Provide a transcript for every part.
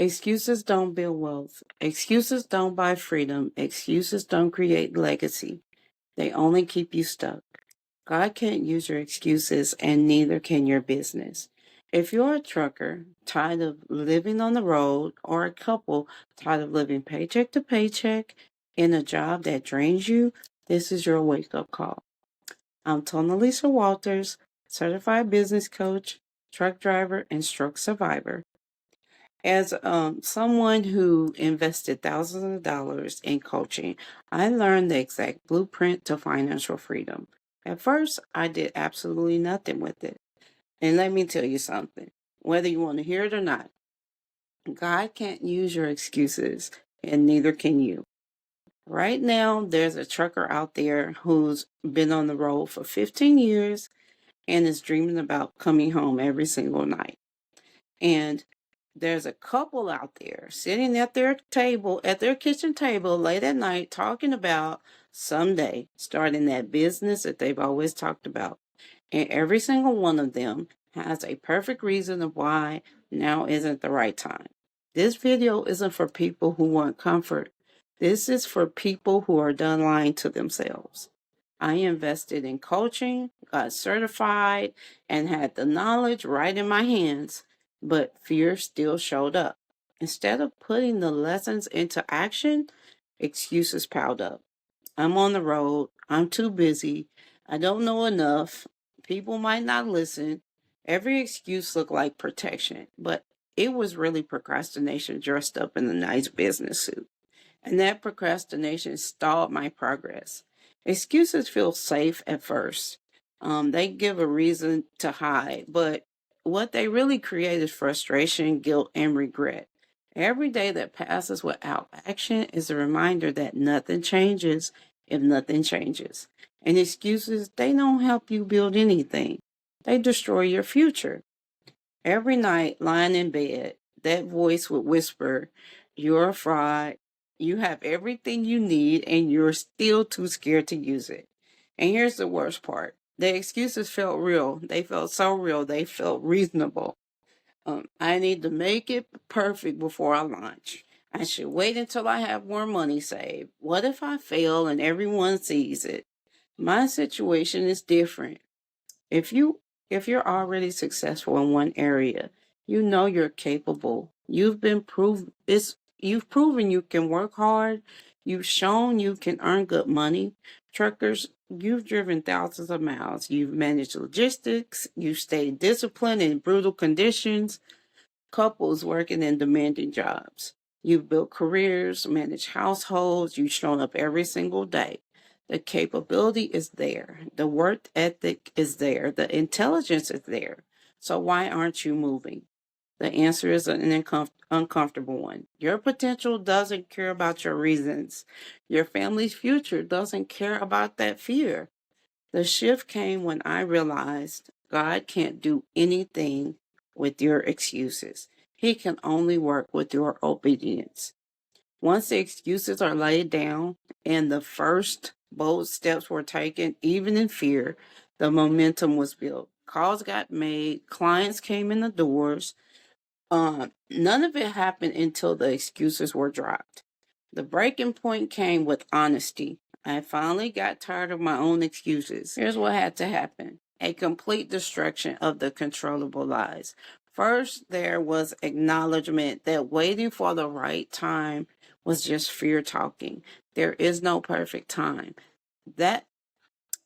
Excuses don't build wealth. Excuses don't buy freedom. Excuses don't create legacy. They only keep you stuck. God can't use your excuses, and neither can your business. If you're a trucker tired of living on the road, or a couple tired of living paycheck to paycheck in a job that drains you, this is your wake up call. I'm Tonalisa Walters, certified business coach, truck driver, and stroke survivor. As someone who invested thousands of dollars in coaching, I learned the exact blueprint to financial freedom. At first, I did absolutely nothing with it. And let me tell you something, whether you want to hear it or not, God can't use your excuses, and neither can you. Right now, there's a trucker out there who's been on the road for 15 years and is dreaming about coming home every single night. And there's a couple out there sitting at their table, at their kitchen table late at night, talking about someday starting that business that they've always talked about. And every single one of them has a perfect reason of why now isn't the right time. This video isn't for people who want comfort. This is for people who are done lying to themselves. I invested in coaching, got certified, and had the knowledge right in my hands, but fear still showed up. Instead of putting the lessons into action, excuses piled up. I'm on the road. I'm too busy. I don't know enough. People might not listen. Every excuse looked like protection, but it was really procrastination dressed up in a nice business suit. And that procrastination stalled my progress. Excuses feel safe at first. They give a reason to hide, but what they really create is frustration, guilt, and regret. Every day that passes without action is a reminder that nothing changes if nothing changes. And excuses, they don't help you build anything. They destroy your future. Every night, lying in bed, that voice would whisper, "You're a fraud. You have everything you need, and you're still too scared to use it." And here's the worst part, the excuses felt real. They felt so real, they felt reasonable. I need to make it perfect before I launch. I should wait until I have more money saved. What if I fail and everyone sees it? My situation is different. If you if you're already successful in one area, you know you're capable. You've proven you can work hard. You've shown you can earn good money. Truckers, you've driven thousands of miles. You've managed logistics. You've stayed disciplined in brutal conditions. Couples working in demanding jobs. You've built careers, managed households. You've shown up every single day. The capability is there. The work ethic is there. The intelligence is there. So why aren't you moving? The answer is an uncomfortable one. Your potential doesn't care about your reasons. Your family's future doesn't care about that fear. The shift came when I realized God can't do anything with your excuses. He can only work with your obedience. Once the excuses are laid down and the first bold steps were taken, even in fear, the momentum was built. Calls got made, clients came in the doors. None of it happened until the excuses were dropped. The breaking point came with honesty. I finally got tired of my own excuses. Here's what had to happen: a complete destruction of the controllable lies. First, there was acknowledgement that waiting for the right time was just fear talking. There is no perfect time. That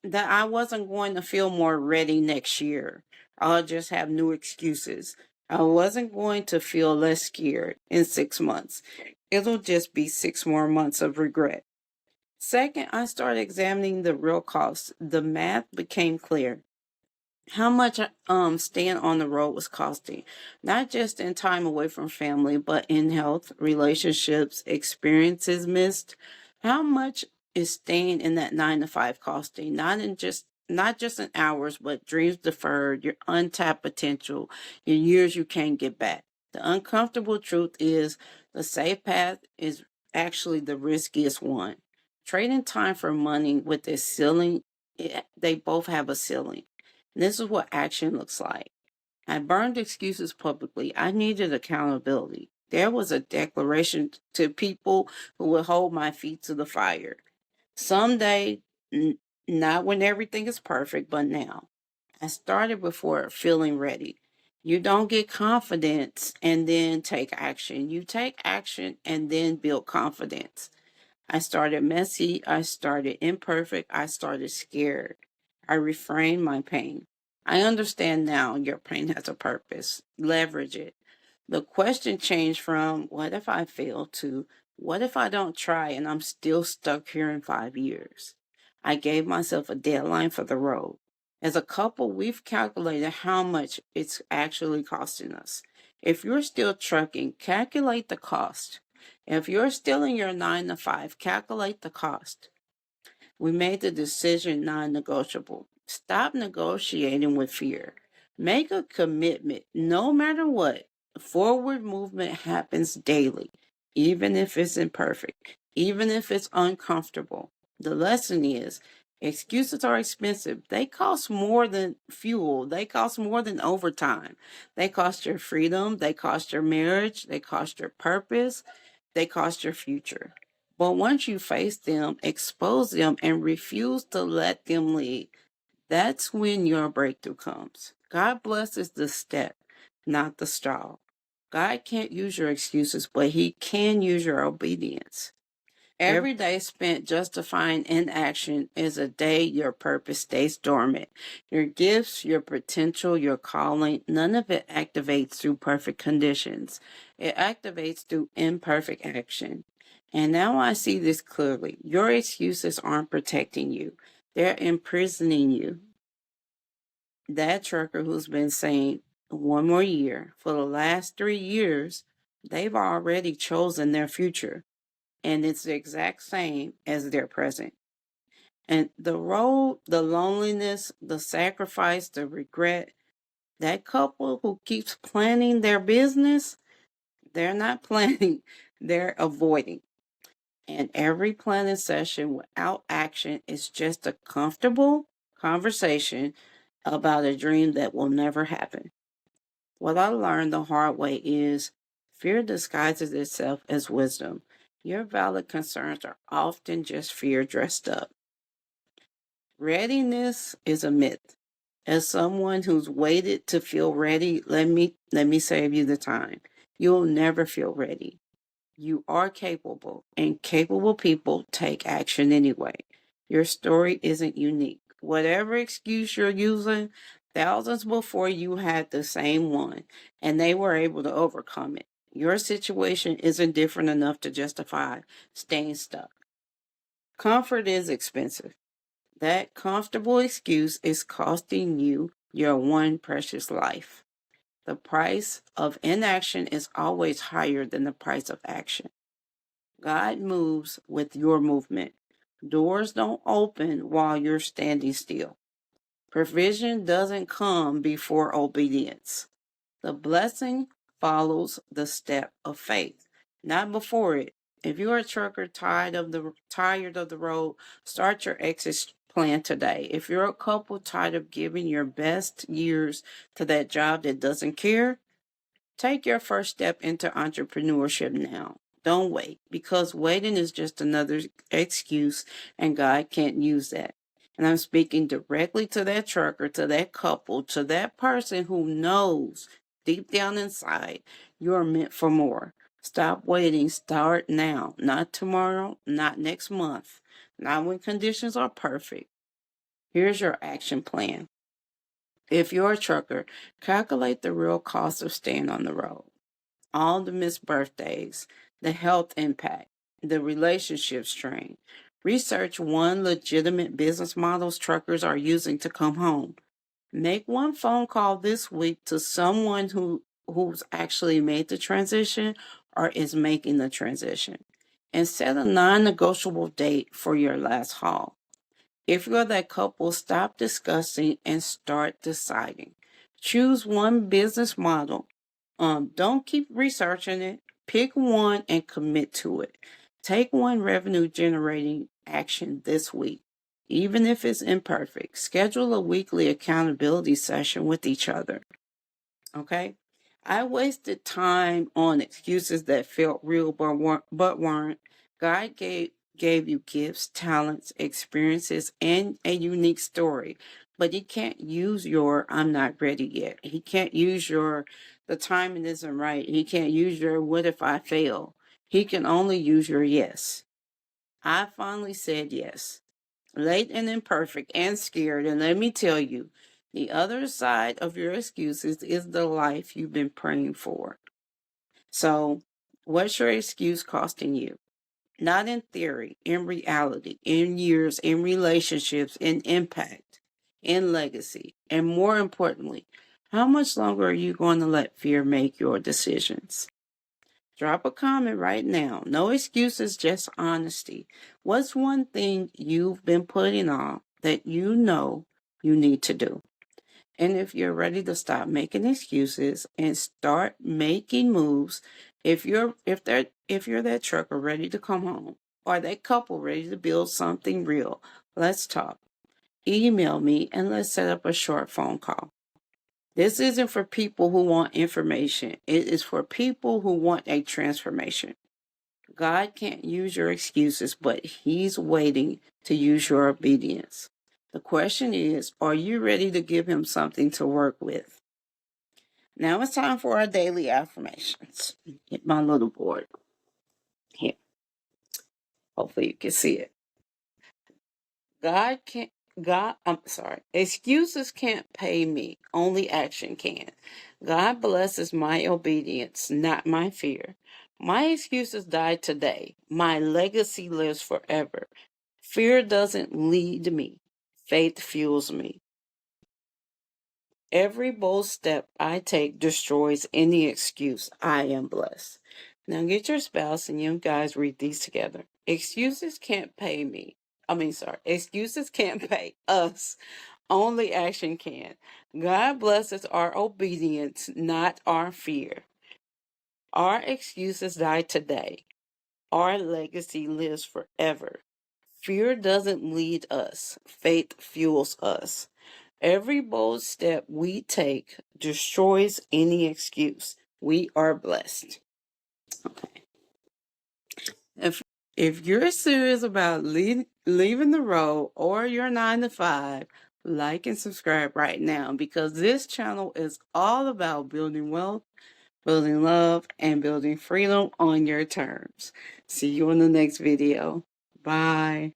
that I wasn't going to feel more ready next year. I'll just have new excuses. I wasn't going to feel less scared in 6 months. It'll just be 6 more months of regret. Second, I started examining the real costs. The math became clear. How much staying on the road was costing, not just in time away from family, but in health, relationships, experiences missed. How much is staying in that 9 to 5 costing? Not just in hours, but dreams deferred, your untapped potential, your years you can't get back. The uncomfortable truth is the safe path is actually the riskiest one. Trading time for money with a ceiling, they both have a ceiling. This is what action looks like. I burned excuses publicly. I needed accountability. There was a declaration to people who would hold my feet to the fire. Someday, not when everything is perfect, but now. I started before feeling ready. You don't get confidence and then take action. You take action and then build confidence. I started messy. I started imperfect. I started scared. I refrained my pain. I understand now your pain has a purpose. Leverage it. The question changed from what if I fail to what if I don't try and I'm still stuck here in 5 years? I gave myself a deadline for the road. As a couple, we've calculated how much it's actually costing us. If you're still trucking, calculate the cost. If you're still in your 9 to 5, calculate the cost. We made the decision non-negotiable. Stop negotiating with fear. Make a commitment. No matter what, forward movement happens daily, even if it's imperfect, even if it's uncomfortable. The lesson is excuses are expensive. They cost more than fuel. They cost more than overtime. They cost your freedom. They cost your marriage. They cost your purpose. They cost your future. But once you face them, expose them, and refuse to let them lead, that's when your breakthrough comes. God blesses the step, not the stall. God can't use your excuses, but He can use your obedience. Every day spent justifying inaction is a day your purpose stays dormant. Your gifts, your potential, your calling, none of it activates through perfect conditions. It activates through imperfect action. And now I see this clearly. Your excuses aren't protecting you, they're imprisoning you. That trucker who's been saying 1 more year for the last 3 years, they've already chosen their future. And it's the exact same as their present. And the road, the loneliness, the sacrifice, the regret, that couple who keeps planning their business, they're not planning, they're avoiding. And every planning session without action is just a comfortable conversation about a dream that will never happen. What I learned the hard way is fear disguises itself as wisdom. Your valid concerns are often just fear dressed up. Readiness is a myth. As someone who's waited to feel ready, let me save you the time. You'll never feel ready. You are capable, and capable people take action anyway. Your story isn't unique. Whatever excuse you're using, thousands before you had the same one, and they were able to overcome it. Your situation isn't different enough to justify staying stuck. Comfort is expensive. That comfortable excuse is costing you your one precious life. The price of inaction is always higher than the price of action. God moves with your movement. Doors don't open while you're standing still. Provision doesn't come before obedience. The blessing follows the step of faith, not before it. If you're a trucker tired of the road, start your exit plan today. If you're a couple tired of giving your best years to that job that doesn't care, take your first step into entrepreneurship now. Don't wait, because waiting is just another excuse, and God can't use that. And I'm speaking directly to that trucker, to that couple, to that person who knows deep down inside you're meant for more. Stop waiting. Start now. Not tomorrow, not next month, not when conditions are perfect. Here's your action plan. If you're a trucker, calculate the real cost of staying on the road. All the missed birthdays, the health impact, the relationship strain. Research one legitimate business models truckers are using to come home. Make one phone call this week to someone who's actually made the transition or is making the transition. And set a non-negotiable date for your last haul. If you're that couple, stop discussing and start deciding. Choose one business model. Don't keep researching it. Pick one and commit to it. Take one revenue generating action this week, even if it's imperfect. Schedule a weekly accountability session with each other. Okay? I wasted time on excuses that felt real but weren't. God gave you gifts, talents, experiences, and a unique story. But he can't use your I'm not ready yet. He can't use your the timing isn't right. He can't use your what if I fail. He can only use your yes. I finally said yes. Late and imperfect and scared. And let me tell you, the other side of your excuses is the life you've been praying for. So, what's your excuse costing you? Not in theory, in reality, in years, in relationships, in impact, in legacy. And more importantly, how much longer are you going to let fear make your decisions? Drop a comment right now. No excuses, just honesty. What's one thing you've been putting off that you know you need to do? And if you're ready to stop making excuses and start making moves, if you're that trucker ready to come home or that couple ready to build something real, let's talk. Email me and let's set up a short phone call. This isn't for people who want information. It is for people who want a transformation. God can't use your excuses, but He's waiting to use your obedience. The question is, are you ready to give Him something to work with? Now it's time for our daily affirmations. Hit my little board here. Hopefully you can see it. God can't I'm sorry. Excuses can't pay me. Only action can. God blesses my obedience, not my fear. My excuses die today. My legacy lives forever. Fear doesn't lead me. Faith fuels me. Every bold step I take destroys any excuse. I am blessed. Now get your spouse and you guys read these together. Excuses can't pay me. Excuses can't pay us. Only action can. God blesses our obedience, not our fear. Our excuses die today. Our legacy lives forever. Fear doesn't lead us. Faith fuels us. Every bold step we take destroys any excuse. We are blessed. Okay. If you're serious about leaving the road or your 9 to 5, like and subscribe right now because this channel is all about building wealth, building love, and building freedom on your terms. See you in the next video. Bye.